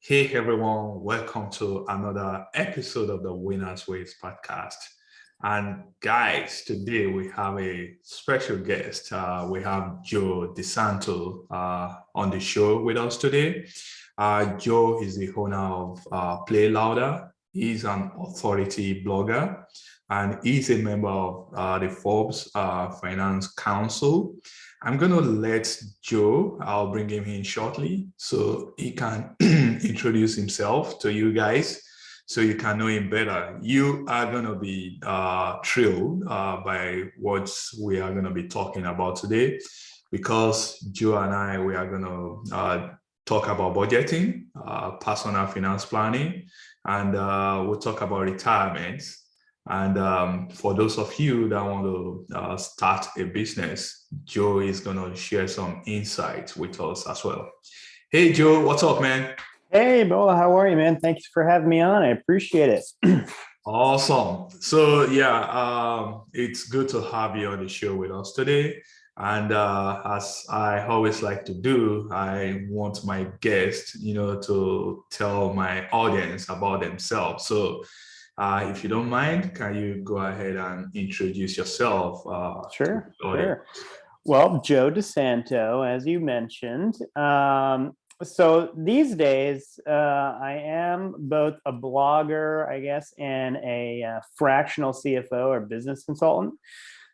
Hey everyone, welcome to another episode of the Winners Ways podcast. And guys, today we have a special guest. We have Joe DiSanto on the show with us today. Joe is the owner of Play Louder. He's an authority blogger and he's a member of the Forbes Finance Council. I'm going to let Joe, I'll bring him in shortly so he can introduce himself to you guys so you can know him better. You are going to be thrilled by what we are going to be talking about today because Joe and I, we are going to talk about budgeting, personal finance planning, and we'll talk about retirement. And for those of you that want to start a business, Joe is going to share some insights with us as well. Hey, Joe, what's up, man? Hey, Bola, how are you, man? Thanks for having me on. I appreciate it. Awesome. So, yeah, it's good to have you on the show with us today. And as I always like to do, I want my guests, to tell my audience about themselves. So, if you don't mind, can you go ahead and introduce yourself? Sure. Well, Joe DiSanto, as you mentioned. So these days, I am both a blogger, I guess, and a fractional CFO or business consultant.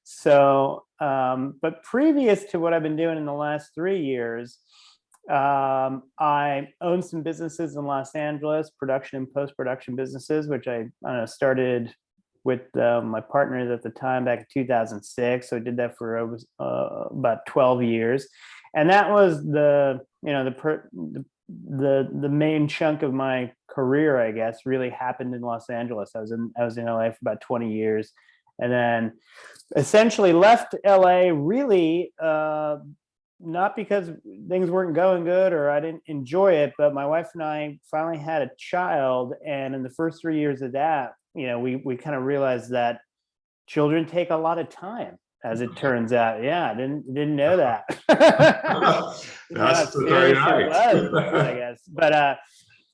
So, but previous to what I've been doing in the last 3 years, I owned some businesses in Los Angeles, production and post-production businesses, which I started with my partners at the time back in 2006. So I did that for about 12 years. And that was the main chunk of my career, I guess, really happened in Los Angeles. I was in LA for about 20 years and then essentially left LA really not because things weren't going good or I didn't enjoy it, but my wife and I finally had a child. And in the first 3 years of that, we kind of realized that children take a lot of time, as it turns out. Yeah, I didn't know that. That's very right. It was, I guess. But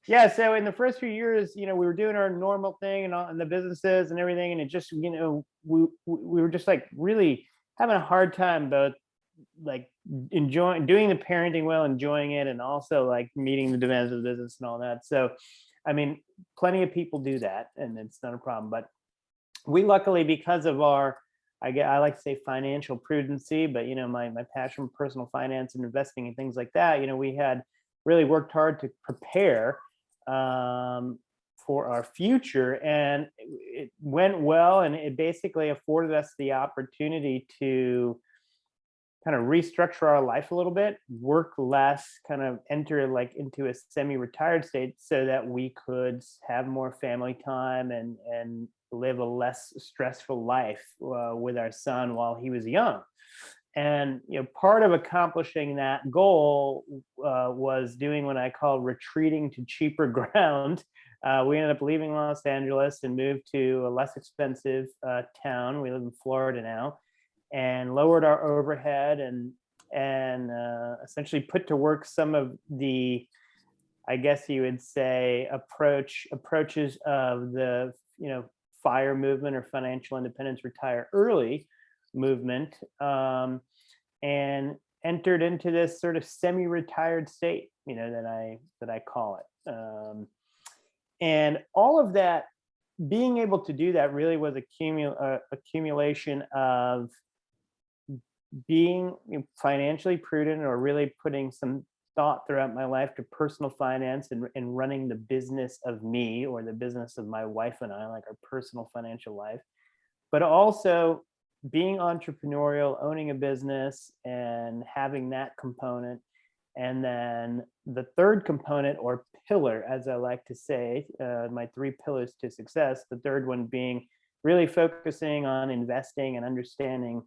yeah, so in the first few years, we were doing our normal thing and the businesses and everything. And it just, we were just like really having a hard time both like doing the parenting well, enjoying it, and also like meeting the demands of the business and all that. So, I mean, plenty of people do that and it's not a problem. But we luckily, because of our, I like to say financial prudency, but my passion for personal finance and investing and things like that, we had really worked hard to prepare for our future, and it went well, and it basically afforded us the opportunity to kind of restructure our life a little bit, work less, kind of enter like into a semi-retired state so that we could have more family time and live a less stressful life with our son while he was young. And part of accomplishing that goal was doing what I call retreating to cheaper ground. We ended up leaving Los Angeles and moved to a less expensive town. We live in Florida now, and lowered our overhead and essentially put to work some of the, I guess you would say, approaches of the FIRE movement, or financial independence, retire early movement, and entered into this sort of semi-retired state, that I call it. And all of that, being able to do that really was accumulation of being financially prudent, or really putting some thought throughout my life to personal finance and running the business of me, or the business of my wife and I, like our personal financial life, but also being entrepreneurial, owning a business and having that component. And then the third component, or pillar, as I like to say, my 3 pillars to success, the third one being really focusing on investing and understanding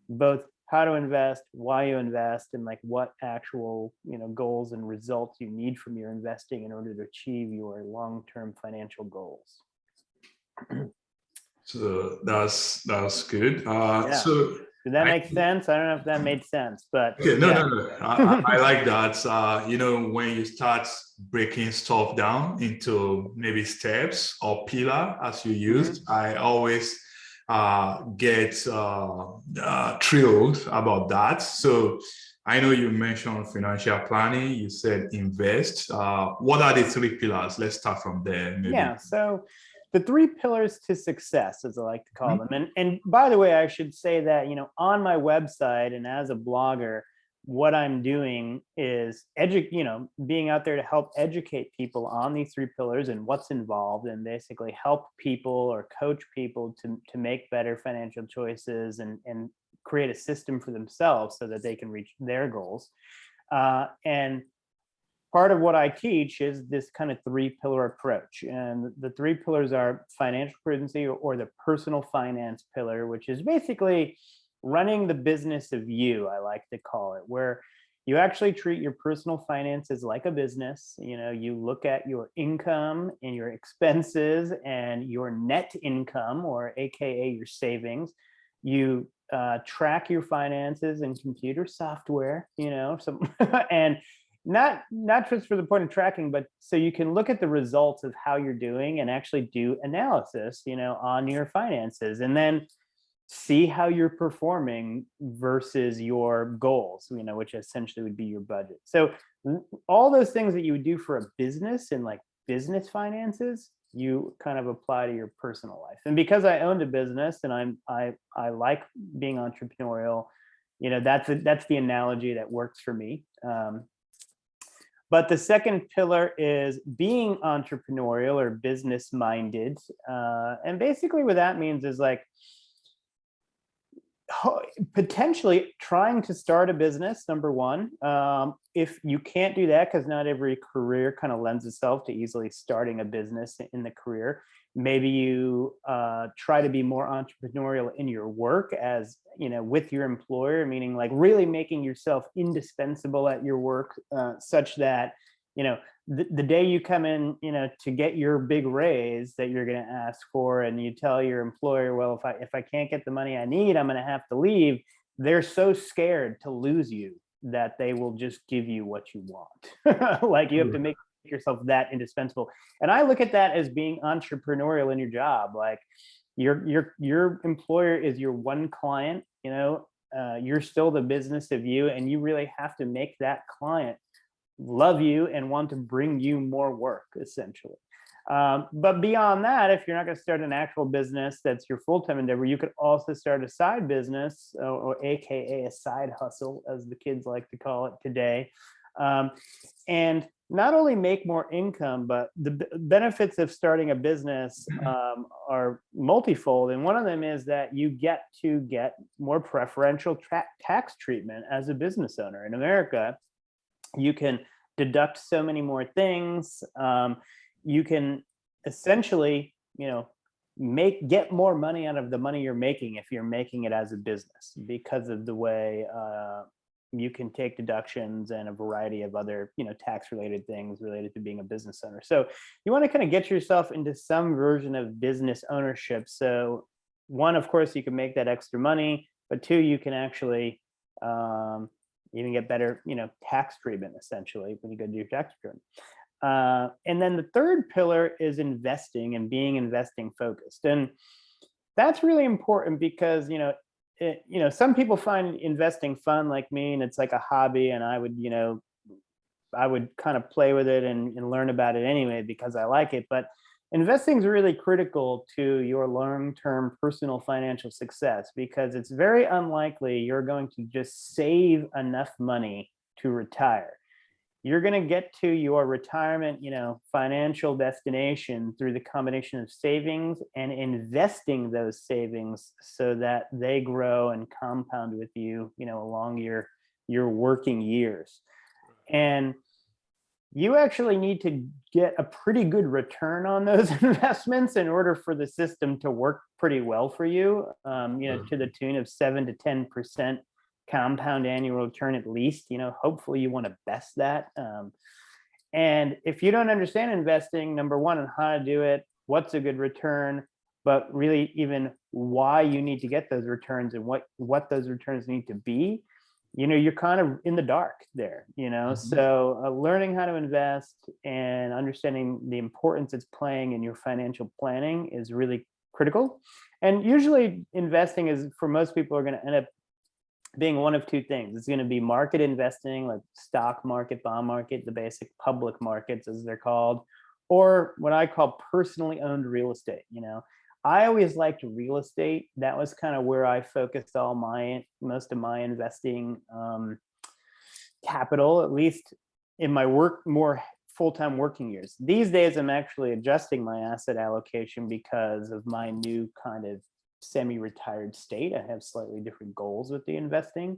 both how to invest, why you invest, and like what actual goals and results you need from your investing in order to achieve your long-term financial goals. So that's good. Yeah. So Did that make sense? I don't know if that made sense, but okay, yeah. no. I like that. When you start breaking stuff down into maybe steps or pillar, as you used, I always get thrilled about that. So I know you mentioned financial planning. You said invest. What are the three pillars? Let's start from there. Maybe. Yeah. So the three pillars to success, as I like to call them. And by the way, I should say that, on my website and as a blogger, what I'm doing is being out there to help educate people on these three pillars and what's involved, and basically help people or coach people to make better financial choices and create a system for themselves so that they can reach their goals. And part of what I teach is this kind of three-pillar approach. And the three pillars are financial prudency, or the personal finance pillar, which is basically running the business of you, I like to call it, where you actually treat your personal finances like a business. You look at your income and your expenses and your net income, or AKA your savings. You track your finances in computer software, and not just for the point of tracking, but so you can look at the results of how you're doing and actually do analysis, on your finances, and then see how you're performing versus your goals, which essentially would be your budget. So all those things that you would do for a business and like business finances, you kind of apply to your personal life. And because I owned a business and I like being entrepreneurial, that's the analogy that works for me. But the second pillar is being entrepreneurial or business minded. And basically what that means is like potentially trying to start a business, number one. If you can't do that, because not every career kind of lends itself to easily starting a business in the career, maybe you try to be more entrepreneurial in your work, as with your employer, meaning like really making yourself indispensable at your work, such that the day you come in to get your big raise that you're going to ask for, and you tell your employer, well, if I can't get the money I need, I'm going to have to leave. They're so scared to lose you that they will just give you what you want. Like you have to make yourself that indispensable. And I look at that as being entrepreneurial in your job. Like your employer is your one client, you're still the business of you, and you really have to make that client love you and want to bring you more work, essentially. But beyond that, if you're not going to start an actual business that's your full-time endeavor, you could also start a side business, or AKA a side hustle, as the kids like to call it today. And not only make more income, but the benefits of starting a business are multifold. And one of them is that you get to get more preferential tax treatment as a business owner. In America, you can deduct so many more things. You can essentially, get more money out of the money you're making if you're making it as a business, because of the way you can take deductions and a variety of other, tax related things related to being a business owner. So you want to kind of get yourself into some version of business ownership. So one, of course, you can make that extra money, but two, you can actually even get better, tax treatment, essentially, when you go do your tax return. And then the third pillar is investing and being investing focused. And that's really important because, some people find investing fun like me, and it's like a hobby, and I would kind of play with it and learn about it anyway because I like it. But investing is really critical to your long-term personal financial success, because it's very unlikely you're going to just save enough money to retire. You're going to get to your retirement, financial destination through the combination of savings and investing those savings so that they grow and compound with you, along your working years. And you actually need to get a pretty good return on those investments in order for the system to work pretty well for you, to the tune of 7 to 10% compound annual return at least. Hopefully you want to best that. And if you don't understand investing, number one, and how to do it, what's a good return, but really even why you need to get those returns and what those returns need to be, you're kind of in the dark there, So learning how to invest and understanding the importance it's playing in your financial planning is really critical. And usually investing is, for most people, are going to end up being one of two things. It's going to be market investing, like stock market, bond market, the basic public markets as they're called, or what I call personally owned real estate. I always liked real estate. That was kind of where I focused most of my investing capital, at least in my more full-time working years. These days, I'm actually adjusting my asset allocation because of my new kind of semi-retired state. I have slightly different goals with the investing.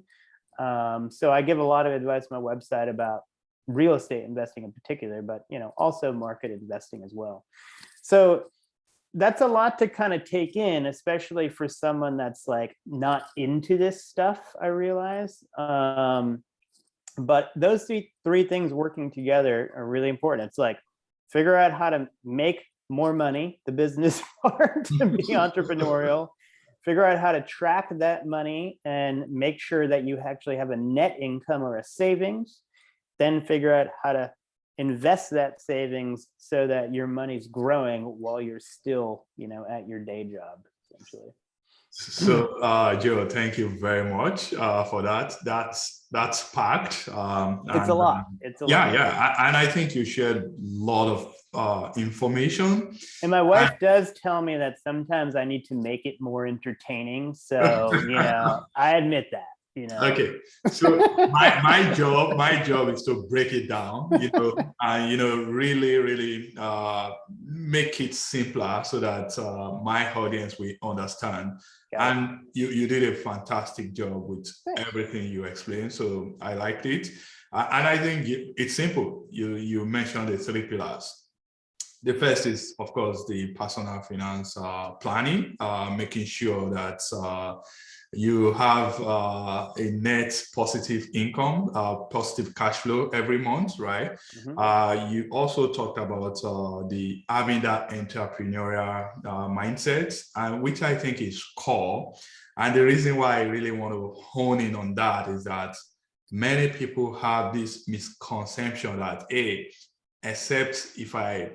So I give a lot of advice on my website about real estate investing in particular, but also market investing as well. So that's a lot to kind of take in, especially for someone that's like not into this stuff, I realize. But those three things working together are really important. It's like figure out how to make more money, the business part, to be entrepreneurial. Figure out how to track that money and make sure that you actually have a net income or a savings. Then figure out how to invest that savings so that your money's growing while you're still, at your day job, essentially. So, Joe, thank you very much for that. That's packed. It's a lot. It's a lot. Yeah. And I think you shared a lot of information. And my wife does tell me that sometimes I need to make it more entertaining. So, I admit that. Okay, so my job is to break it down, and really make it simpler so that my audience will understand. And you did a fantastic job with everything you explained, so I liked it. And I think it's simple. You mentioned the three pillars. The first is, of course, the personal finance planning, making sure that you have a net positive income, positive cash flow every month, right? Mm-hmm. You also talked about having that entrepreneurial mindset, which I think is core. And the reason why I really want to hone in on that is that many people have this misconception that, except if I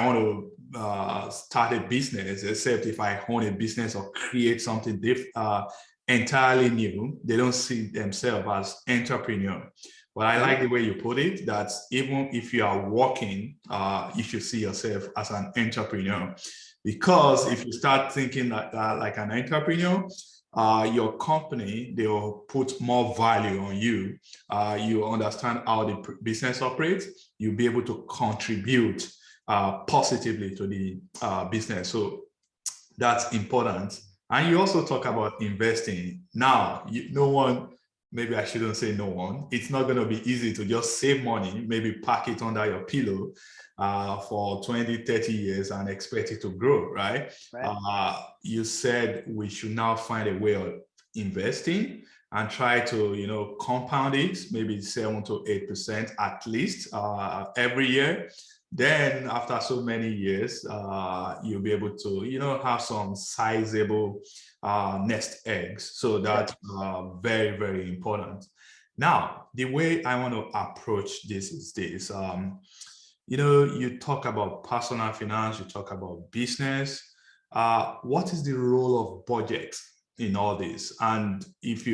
want to start a business, except if I own a business or create something entirely new, they don't see themselves as entrepreneur. But I like the way you put it, that even if you are working, you should see yourself as an entrepreneur. Because if you start thinking like an entrepreneur, your company, they will put more value on you. You understand how the business operates. You'll be able to contribute positively to the business. So that's important. And you also talk about investing. Now, no one, maybe I shouldn't say no one, it's not going to be easy to just save money, maybe pack it under your pillow for 20, 30 years and expect it to grow, right? You said we should now find a way of investing and try to, compound it, maybe 7 to 8% at least every year. Then after so many years, you'll be able to, have some sizable nest eggs. So that's very, very important. Now, the way I want to approach this is this. You talk about personal finance, you talk about business. What is the role of budget in all this? And if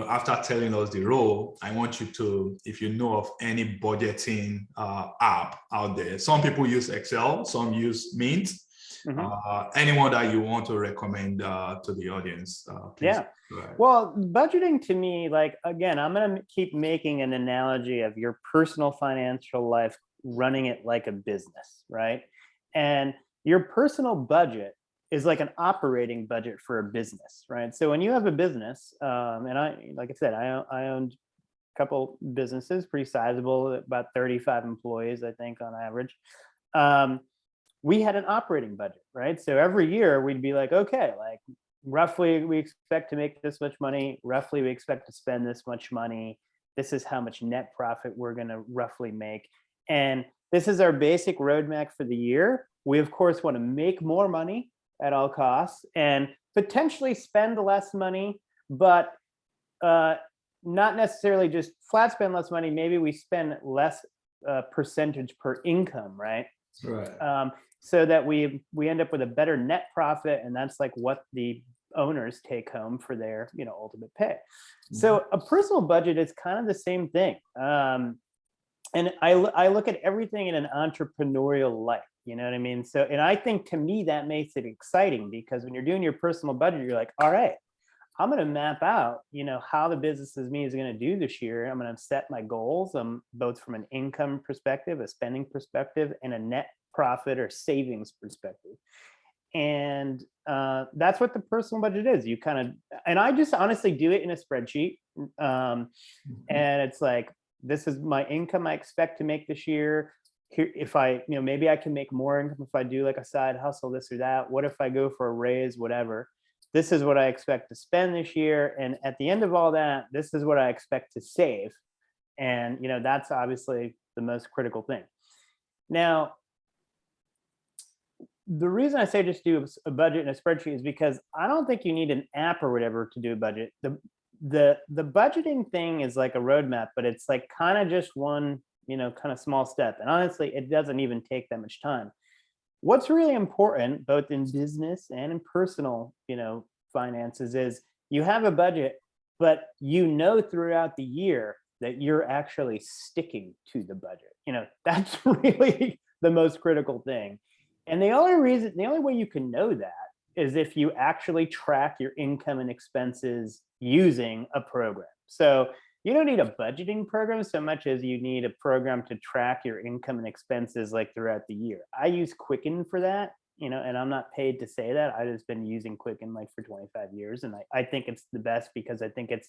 after telling us the role, I want you to, if you know of any budgeting app out there. Some people use Excel, some use Mint. Mm-hmm. Anyone that you want to recommend to the audience, please. Yeah. Well, budgeting to me, again, I'm going to keep making an analogy of your personal financial life, running it like a business, right? And your personal budget is like an operating budget for a business, right? So when you have a business, and like I said, I owned a couple businesses, pretty sizable, about 35 employees, I think, on average. We had an operating budget, right? So every year we'd be like, okay, roughly we expect to make this much money. Roughly we expect to spend this much money. This is how much net profit we're going to roughly make. And this is our basic roadmap for the year. We, of course, want to make more money at all costs and potentially spend less money, but not necessarily just flat spend less money. Maybe we spend less percentage per income, right? Right. So that we end up with a better net profit, and that's like what the owners take home for their ultimate pay. So a personal budget is kind of the same thing. And I look at everything in an entrepreneurial light, you know what I mean? So, and I think to me that makes it exciting, because when you're doing your personal budget, you're like, all right, I'm going to map out, how the business is going to do this year. I'm going to set my goals, both from an income perspective, a spending perspective, and a net profit or savings perspective. And that's what the personal budget is. You kind of, and I just honestly do it in a spreadsheet. And it's like, this is my income I expect to make this year. Here, if I, maybe I can make more income if I do like a side hustle, this or that. What if I go for a raise, whatever? This is what I expect to spend this year. And at the end of all that, this is what I expect to save. And, that's obviously the most critical thing. Now, the reason I say just do a budget and a spreadsheet is because I don't think you need an app or whatever to do a budget. The budgeting thing is like a roadmap, but it's like kind of just one, kind of small step. And honestly, it doesn't even take that much time. What's really important, both in business and in personal, finances, is you have a budget, but throughout the year that you're actually sticking to the budget. That's really the most critical thing. And the only way you can know that is if you actually track your income and expenses using a program. So you don't need a budgeting program so much as you need a program to track your income and expenses like throughout the year. I use Quicken for that, and I'm not paid to say that. I've just been using Quicken like for 25 years. And I think it's the best because I think it's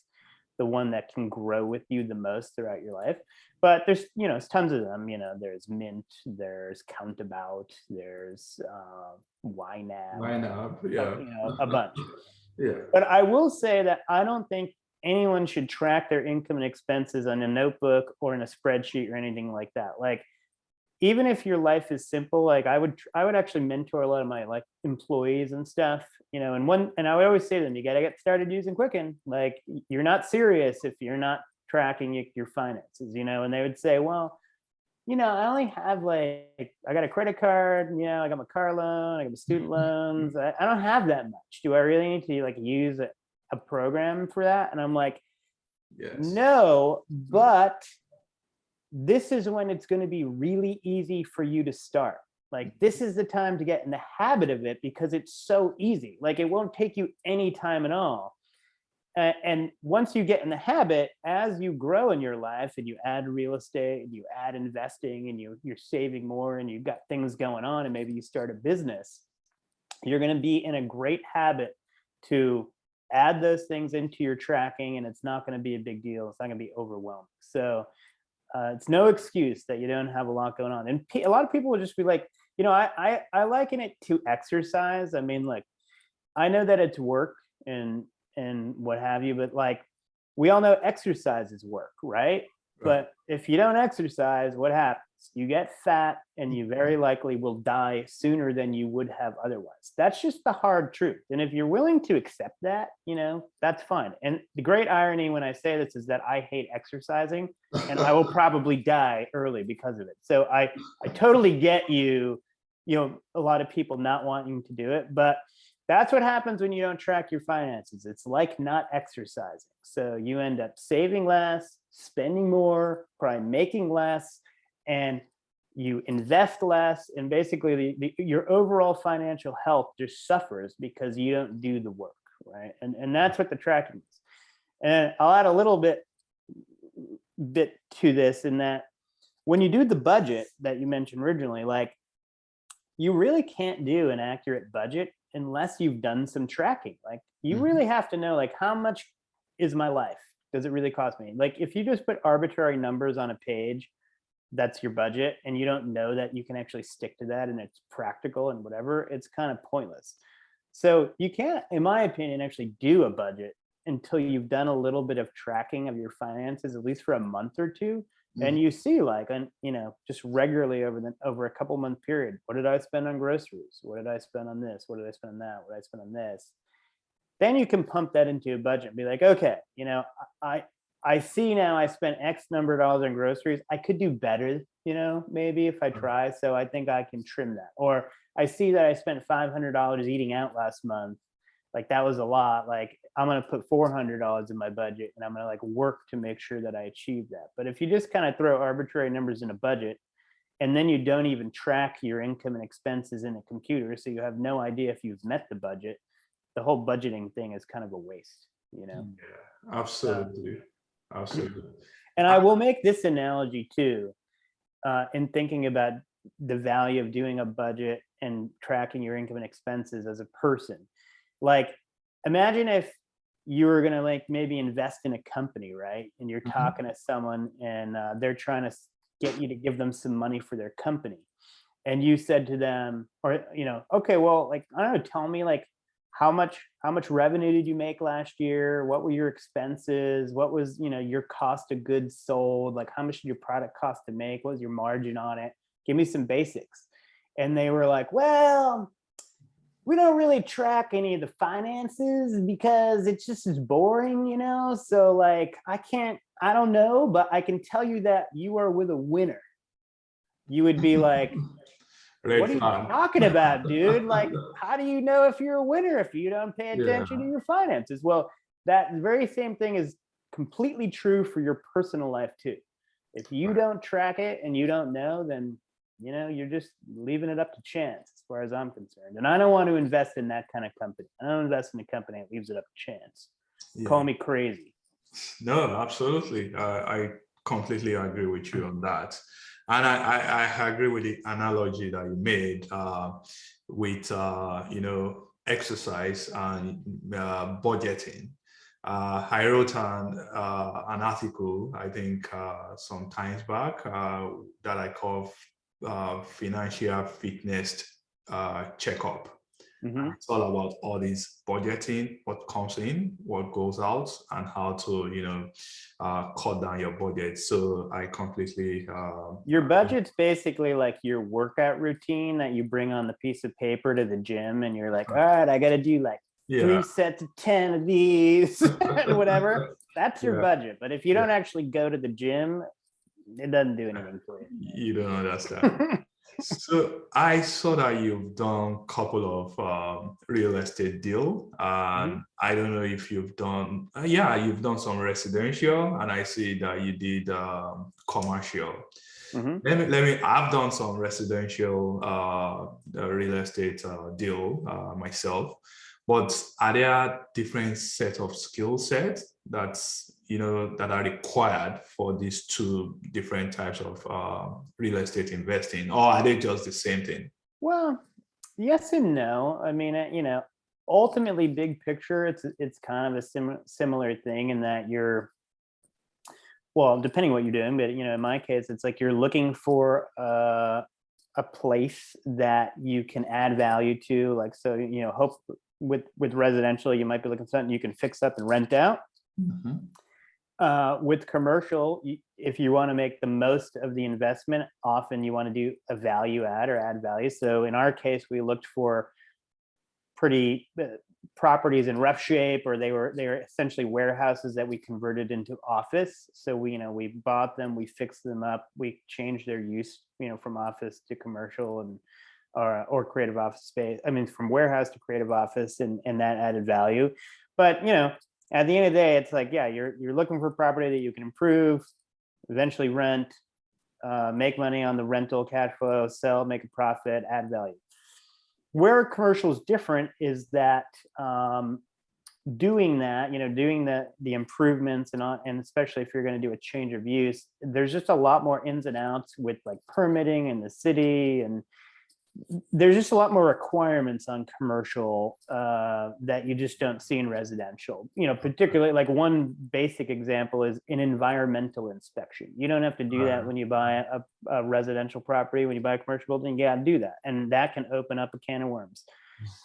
the one that can grow with you the most throughout your life. But there's, tons of them. There's Mint, there's Countabout, there's YNAB, Yeah. a bunch. Yeah. But I will say that I don't think anyone should track their income and expenses on a notebook or in a spreadsheet or anything like that. Like, even if your life is simple, like I would actually mentor a lot of my like employees and stuff, and I would always say to them, you got to get started using Quicken. Like, you're not serious if you're not tracking your finances, and they would say, well, I only have like, I got a credit card, I got my car loan, I got my student loans. I don't have that much. Do I really need to like use a program for that? And I'm like, Yes. No, but this is when it's going to be really easy for you to start. Like, this is the time to get in the habit of it because it's so easy. Like, it won't take you any time at all. And once you get in the habit, as you grow in your life and you add real estate and you add investing and you're saving more and you've got things going on and maybe you start a business, you're going to be in a great habit to add those things into your tracking, and it's not going to be a big deal. It's not going to be overwhelming. So it's no excuse that you don't have a lot going on. And a lot of people will just be like, I liken it to exercise. I mean, like, I know that it's work and what have you, but like, we all know exercise is work, right? But if you don't exercise, what happens? You get fat and you very likely will die sooner than you would have otherwise. That's just the hard truth. And if you're willing to accept that, that's fine. And the great irony when I say this is that I hate exercising and I will probably die early because of it. So I totally get you, a lot of people not wanting to do it, but that's what happens when you don't track your finances. It's like not exercising. So you end up saving less, spending more, probably making less, and you invest less. And basically your overall financial health just suffers because you don't do the work, right? And that's what the tracking is. And I'll add a little bit to this, in that when you do the budget that you mentioned originally, like, you really can't do an accurate budget unless you've done some tracking. Like, you really have to know, like, how much is my life? Does it really cost me? Like, if you just put arbitrary numbers on a page, that's your budget, and you don't know that you can actually stick to that and it's practical and whatever, it's kind of pointless. So you can't, in my opinion, actually do a budget until you've done a little bit of tracking of your finances, at least for a month or two, And you see like, just regularly over a couple month period, what did I spend on groceries? What did I spend on this? What did I spend on that? What did I spend on this? Then you can pump that into a budget and be like, okay, I see now I spent X number of dollars on groceries. I could do better, maybe if I try. So I think I can trim that. Or I see that I spent $500 eating out last month. Like that was a lot. Like I'm going to put $400 in my budget and I'm going to like work to make sure that I achieve that. But if you just kind of throw arbitrary numbers in a budget and then you don't even track your income and expenses in a computer, so you have no idea if you've met the budget, the whole budgeting thing is kind of a waste, Yeah, absolutely. Absolutely. And I will make this analogy too, in thinking about the value of doing a budget and tracking your income and expenses as a person. Like, imagine if you were going to like maybe invest in a company, right? And you're talking to someone and they're trying to get you to give them some money for their company. And you said to them, or, okay, well, like, I don't know, tell me like, how much revenue did you make last year? What were your expenses? What was, your cost of goods sold? Like how much did your product cost to make? What was your margin on it? Give me some basics. And they were like, well, we don't really track any of the finances because it's just as boring, So like, I don't know, but I can tell you that you are with a winner. You would be like, what are you talking about, dude? Like, how do you know if you're a winner if you don't pay attention to your finances? Well, that very same thing is completely true for your personal life too. If you don't track it and you don't know, then you're just leaving it up to chance as far as I'm concerned. And I don't want to invest in that kind of company. I don't invest in a company that leaves it up to chance. Call me crazy. No, absolutely. I completely agree with you on that. And I agree with the analogy that you made with, exercise and budgeting. I wrote an article, I think, some times back that I call financial fitness checkup. It's all about all these budgeting, what comes in, what goes out, and how to, cut down your budget. So I completely. Your budget's basically like your workout routine that you bring on the piece of paper to the gym, and you're like, all right, I got to do like 3 sets of 10 of these and whatever. That's your budget. But if you don't actually go to the gym, it doesn't do anything for you. You don't understand. So I saw that you've done a couple of real estate deal. I don't know if you've done, you've done some residential, and I see that you did commercial. Let me. I've done some residential real estate deal myself. But are there different set of skill sets that are required for these two different types of real estate investing, or are they just the same thing? Well, yes and no. I mean, ultimately, big picture, it's kind of a similar thing in that depending what you're doing, but in my case, it's like you're looking for a place that you can add value to. Like, so hope with residential, you might be looking for something you can fix up and rent out. With commercial, if you want to make the most of the investment, often you want to do a value add or add value. So in our case, we looked for pretty properties in rough shape, or they were essentially warehouses that we converted into office. So we bought them, we fixed them up, we changed their use, from office to commercial and or creative office space. I mean, from warehouse to creative office, and that added value. But at the end of the day, it's like, you're looking for property that you can improve, eventually rent, make money on the rental cash flow, sell, make a profit, add value. Where commercial is different is that doing that, doing the improvements and especially if you're going to do a change of use, there's just a lot more ins and outs with like permitting in the city, and there's just a lot more requirements on commercial that you just don't see in residential. Particularly like one basic example is an environmental inspection. You don't have to do that when you buy a residential property. When you buy a commercial building, you got to do that, and that can open up a can of worms.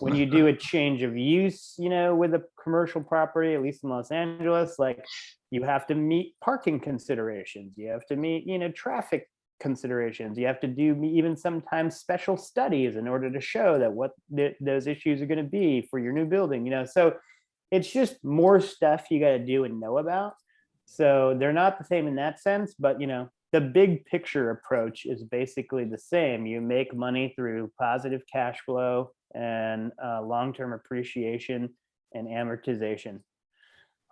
when you do a change of use, with a commercial property, at least in Los Angeles, like you have to meet parking considerations, you have to meet, traffic considerations, you have to do even sometimes special studies in order to show that what those issues are going to be for your new building, so it's just more stuff you got to do and know about. So they're not the same in that sense, but the big picture approach is basically the same. You make money through positive cash flow and long-term appreciation and amortization.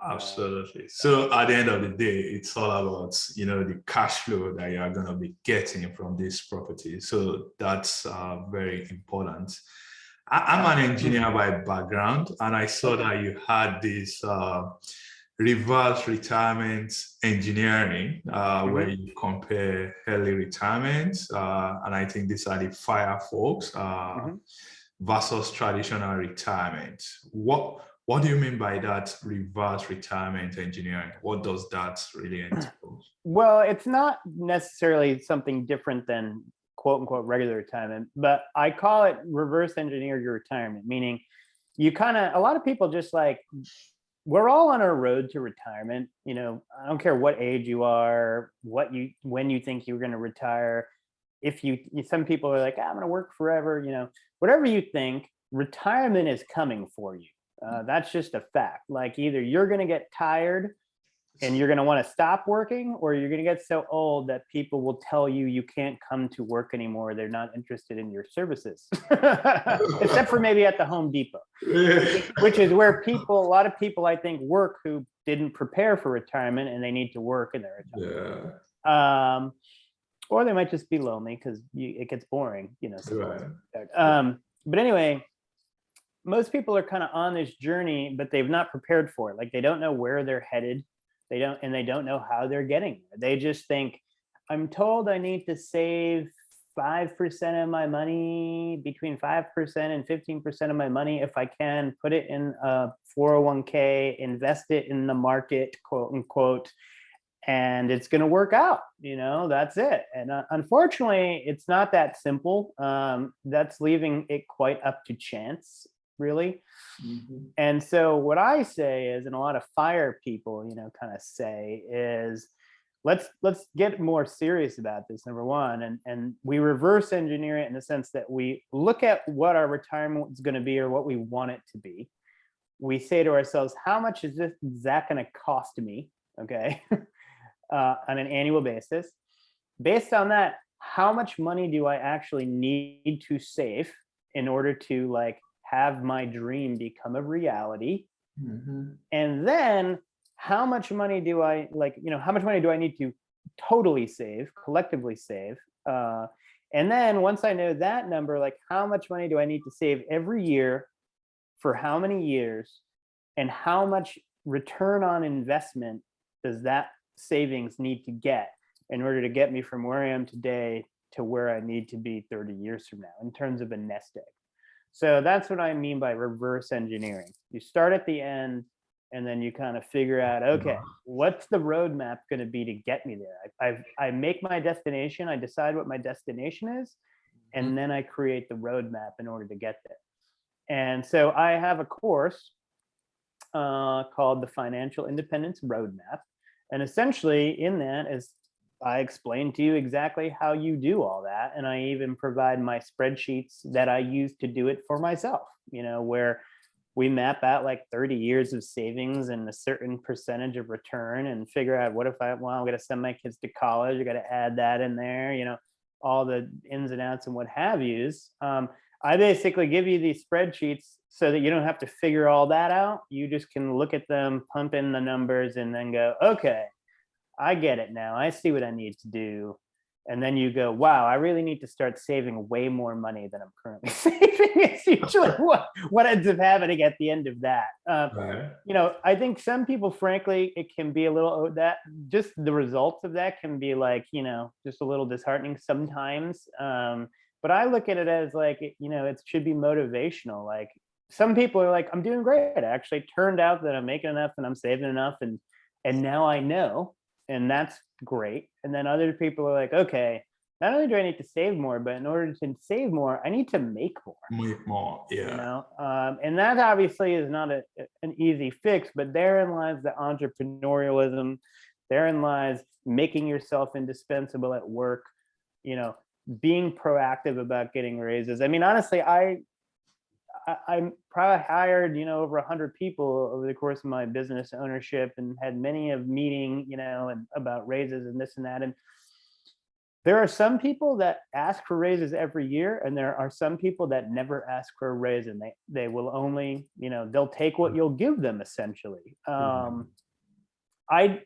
Absolutely. So at the end of the day, it's all about, the cash flow that you are going to be getting from this property. So that's very important. I'm an engineer by background, and I saw that you had this reverse retirement engineering, where you compare early retirement, and I think these are the fire folks, versus traditional retirement. What do you mean by that reverse retirement engineering? What does that really entail? Well, it's not necessarily something different than quote unquote regular retirement, but I call it reverse engineer your retirement, meaning a lot of people just like, we're all on our road to retirement. I don't care what age you are, when you think you're going to retire. Some people are like, I'm going to work forever, whatever you think, retirement is coming for you. That's just a fact. Like either you're going to get tired and you're going to want to stop working, or you're going to get so old that people will tell you you can't come to work anymore. They're not interested in your services, except for maybe at the Home Depot, which is where a lot of people, I think, work who didn't prepare for retirement and they need to work in their retirement. Yeah. Or they might just be lonely because it gets boring, Right. But anyway, most people are kind of on this journey, but they've not prepared for it. Like they don't know where they're headed. They don't know how they're getting there. They just think, I'm told I need to save 5% of my money, between 5% and 15% of my money, if I can, put it in a 401k, invest it in the market, quote unquote, and it's going to work out. That's it. And unfortunately, it's not that simple. That's leaving it quite up to chance, really. And so what I say is, and a lot of fire people, kind of say is, let's get more serious about this, number one. And we reverse engineer it in the sense that we look at what our retirement is going to be or what we want it to be. We say to ourselves, how much is that going to cost me? Okay. On an annual basis. Based on that, how much money do I actually need to save in order to have my dream become a reality? And then how much money do I need to totally save, collectively save? And then once I know that number, how much money do I need to save every year for how many years, and how much return on investment does that savings need to get in order to get me from where I am today to where I need to be 30 years from now in terms of a nest egg. So that's what I mean by reverse engineering. You start at the end and then you kind of figure out, okay, what's the roadmap going to be to get me there? I make my destination, I decide what my destination is, and then I create the roadmap in order to get there. And so I have a course called the Financial Independence Roadmap. And essentially in that is I explain to you exactly how you do all that. And I even provide my spreadsheets that I use to do it for myself, where we map out 30 years of savings and a certain percentage of return and figure out what if I'm going to send my kids to college, I got to add that in there, all the ins and outs and what have yous. I basically give you these spreadsheets so that you don't have to figure all that out. You just can look at them, pump in the numbers, and then go, okay, I get it now. I see what I need to do. And then you go, wow, I really need to start saving way more money than I'm currently saving. It's usually what ends up happening at the end of that. Right. I think some people, frankly, it can be a little, that just the results of that can be just a little disheartening sometimes. But I look at it as it should be motivational. Some people are I'm doing great. It actually turned out that I'm making enough and I'm saving enough. And now I know, and that's great. And then other people are okay, not only do I need to save more, but in order to save more, I need to make more. Make more. Yeah. And that obviously is not an easy fix, but therein lies the entrepreneurialism. Therein lies making yourself indispensable at work, being proactive about getting raises. I mean, honestly, I'm probably hired, over 100 people over the course of my business ownership, and had many of meeting, and about raises and this and that. And there are some people that ask for raises every year, and there are some people that never ask for a raise, and they will only, they'll take what you'll give them, essentially. I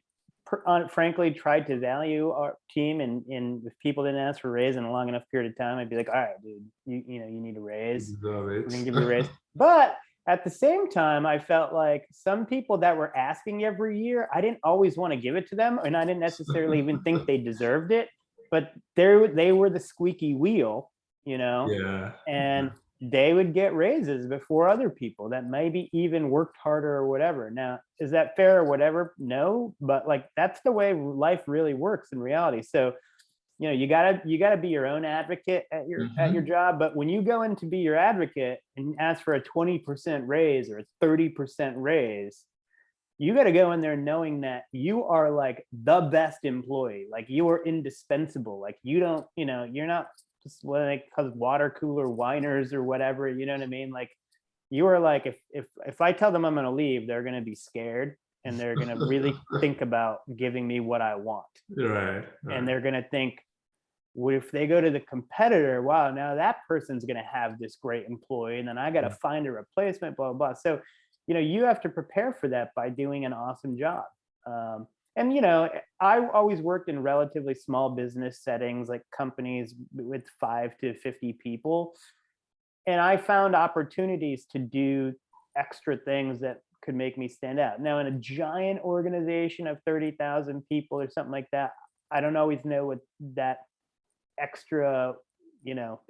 frankly tried to value our team, and if people didn't ask for a raise in a long enough period of time, I'd be like, all right, dude, you need a raise. We're gonna give you a raise. But at the same time, I felt like some people that were asking every year, I didn't always want to give it to them, and I didn't necessarily even think they deserved it. But they were the squeaky wheel, Yeah. and they would get raises before other people that maybe even worked harder or whatever. Now, is that fair or whatever? No, but like, that's the way life really works in reality. So, you gotta be your own advocate at your job. But when you go in to be your advocate and ask for a 20% raise or a 30% raise, you got to go in there knowing that you are like the best employee. Like, you are indispensable. Like, you don't, you're not just what they call water cooler whiners or whatever. You know what I mean? Like, you are like, if I tell them I'm going to leave, they're going to be scared, and they're going to really think about giving me what I want. Right. And they're going to think, well, if they go to the competitor, wow, now that person's going to have this great employee, and then I got to find a replacement, blah, blah, blah. So, you have to prepare for that by doing an awesome job. And, I always worked in relatively small business settings, like companies with 5 to 50 people. And I found opportunities to do extra things that could make me stand out. Now, in a giant organization of 30,000 people or something like that, I don't always know what that extra,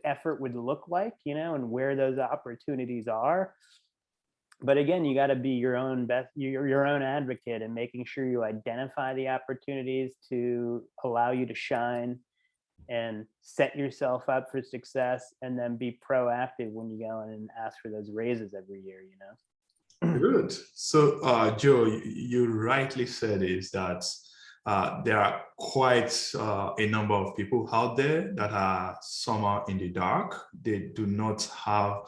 effort would look like, and where those opportunities are. But again, you got to be your own advocate, and making sure you identify the opportunities to allow you to shine and set yourself up for success, and then be proactive when you go in and ask for those raises every year. Good. So, Joe, you rightly said is that there are quite a number of people out there that are somehow in the dark. They do not have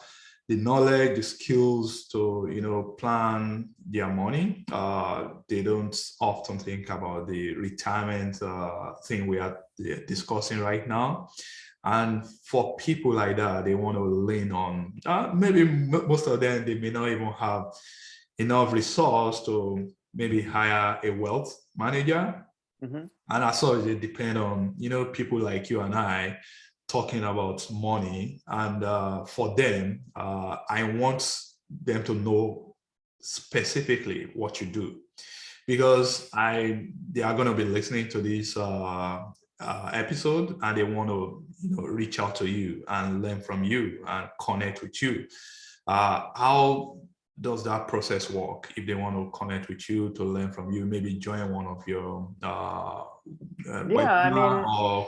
the knowledge, the skills to, plan their money. They don't often think about the retirement thing we are discussing right now. And for people like that, they want to lean on, maybe most of them, they may not even have enough resource to maybe hire a wealth manager. And as such, they depend on, people like you and I talking about money. And for them, I want them to know specifically what you do, because they are going to be listening to this episode, and they want to reach out to you and learn from you and connect with you. How does that process work if they want to connect with you, to learn from you, maybe join one of your or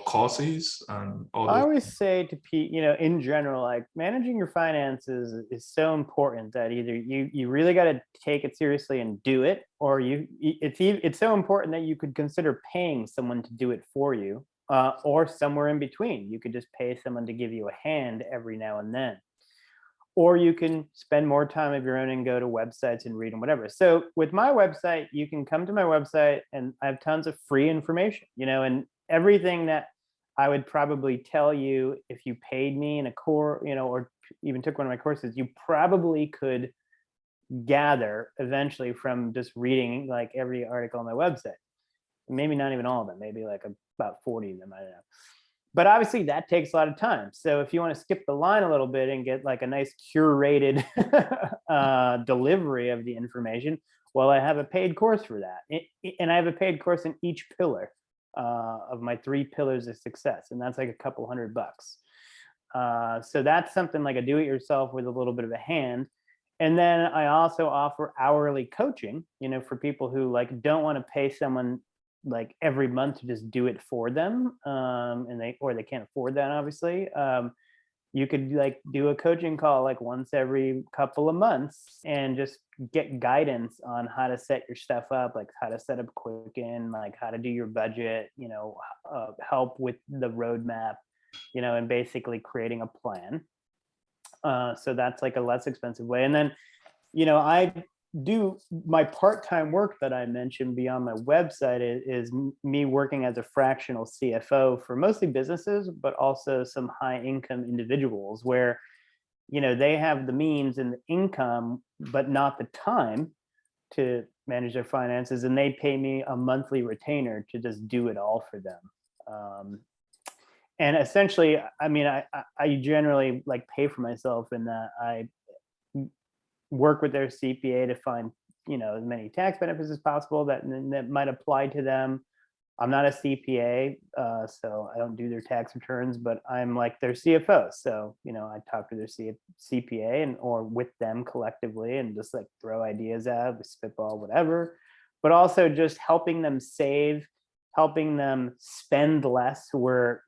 courses and all I those? always say to people, in general, like, managing your finances is so important that either you really got to take it seriously and do it, or it's so important that you could consider paying someone to do it for you, or somewhere in between. You could just pay someone to give you a hand every now and then. Or you can spend more time of your own and go to websites and read and whatever. So with my website, you can come to my website, and I have tons of free information, and everything that I would probably tell you if you paid me in a course, or even took one of my courses, you probably could gather eventually from just reading like every article on my website. Maybe not even all of them, maybe like about 40 of them, I don't know. But obviously that takes a lot of time. So if you want to skip the line a little bit and get like a nice curated delivery of the information, well, I have a paid course for that. And I have a paid course in each pillar of my 3 pillars of success. And that's like a couple $100. So that's something like a do-it-yourself with a little bit of a hand. And then I also offer hourly coaching, for people who like don't want to pay someone like every month to just do it for them, and they can't afford that, obviously. You could like do a coaching call like once every couple of months and just get guidance on how to set your stuff up, like how to set up Quicken, like how to do your budget, help with the roadmap, and basically creating a plan. So that's like a less expensive way. And then, I do my part-time work that I mentioned beyond my website is me working as a fractional CFO for mostly businesses, but also some high income individuals where, they have the means and the income, but not the time to manage their finances. And they pay me a monthly retainer to just do it all for them. And essentially, I mean, I generally like pay for myself in that I work with their CPA to find, as many tax benefits as possible that might apply to them. I'm not a CPA, so I don't do their tax returns, but I'm like their CFO. So, I talk to their CPA or with them collectively and just like throw ideas out, spitball, whatever, but also just helping them save, helping them spend less where,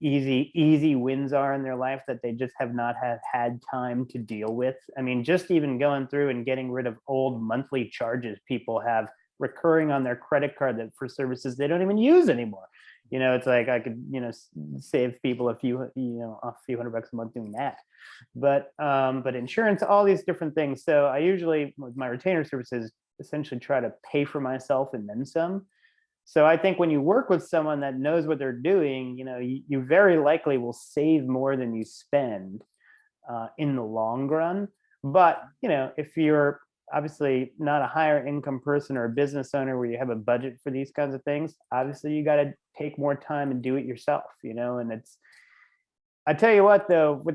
easy wins are in their life that they just have not had time to deal with. I mean, just even going through and getting rid of old monthly charges people have recurring on their credit card that for services they don't even use anymore. It's like I could, save people a few $100 a month doing that. But insurance, all these different things. So I usually, with my retainer services, essentially try to pay for myself and then some. So I think when you work with someone that knows what they're doing, you very likely will save more than you spend in the long run. But, if you're obviously not a higher income person or a business owner where you have a budget for these kinds of things, obviously you got to take more time and do it yourself, and I tell you what, though,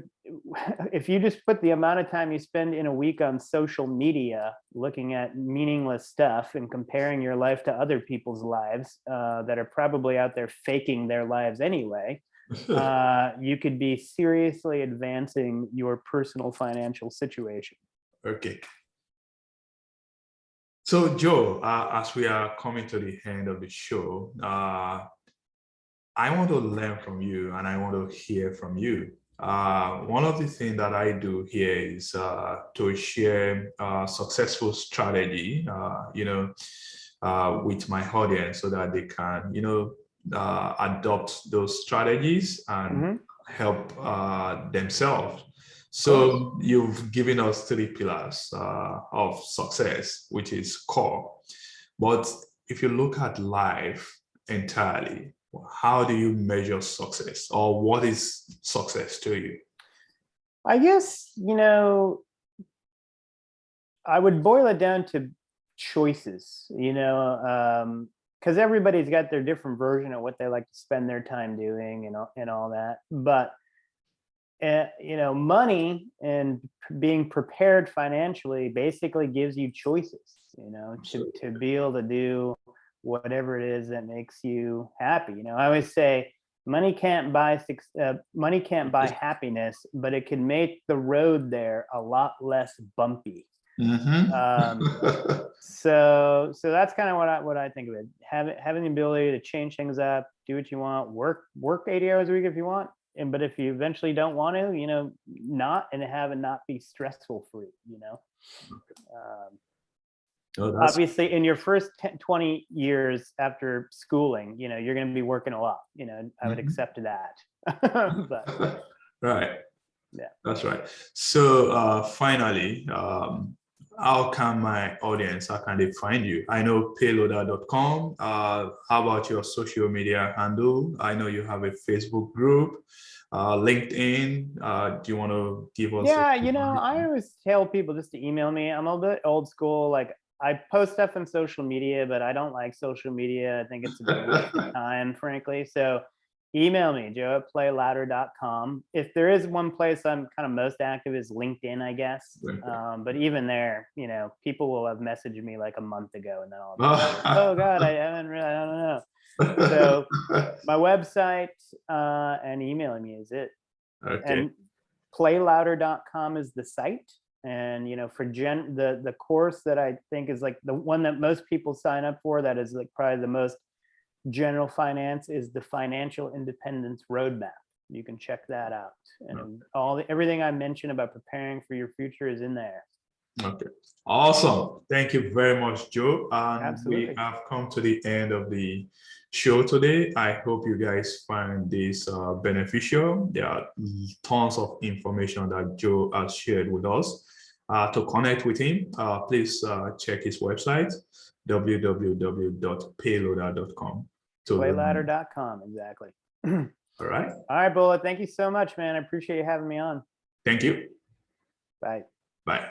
if you just put the amount of time you spend in a week on social media looking at meaningless stuff and comparing your life to other people's lives that are probably out there faking their lives anyway, you could be seriously advancing your personal financial situation. Okay. So, Joe, as we are coming to the end of the show, I want to learn from you and I want to hear from you. One of the things that I do here is to share successful strategy, with my audience so that they can, adopt those strategies and help themselves. So you've given us 3 pillars of success, which is core. But if you look at life entirely, how do you measure success, or what is success to you? I guess, I would boil it down to choices, because everybody's got their different version of what they like to spend their time doing and all that. But, money and being prepared financially basically gives you choices, to be able to do whatever it is that makes you happy. I always say money can't buy happiness, but it can make the road there a lot less bumpy. So that's kind of what I think of it. Having the ability to change things up, do what you want, work 80 hours a week if you want, but if you eventually don't want to, not be stressful for you. Obviously in your first 20 years after schooling, you're going to be working a lot, I would accept that. But, right. Yeah, that's right. So finally, how can they find you? I know payloader.com. How about your social media handle? I know you have a Facebook group, LinkedIn. Do you want to give us? Yeah, I always tell people just to email me. I'm a bit old school. Like I post stuff on social media, but I don't like social media. I think it's a big waste of time, frankly. So email me, joe@playlouder.com. If there is one place I'm kind of most active is LinkedIn, I guess. But even there, people will have messaged me like a month ago and then I'll be like, oh God, I don't know. So my website and emailing me is it. Okay. And playlouder.com is the site. And for the course that I think is like the one that most people sign up for, that is like probably the most General Finance is the Financial Independence Roadmap. You can check that out. And everything I mentioned about preparing for your future is in there. Okay. Awesome. Thank you very much, Joe. And Absolutely. we have come to the end of the show today. I hope you guys find this beneficial. There are tons of information that Joe has shared with us. To connect with him, please check his website, www.payloader.com. Playladder.com, exactly. All right. All right, Bullet. Thank you so much, man. I appreciate you having me on. Thank you. Bye. Bye.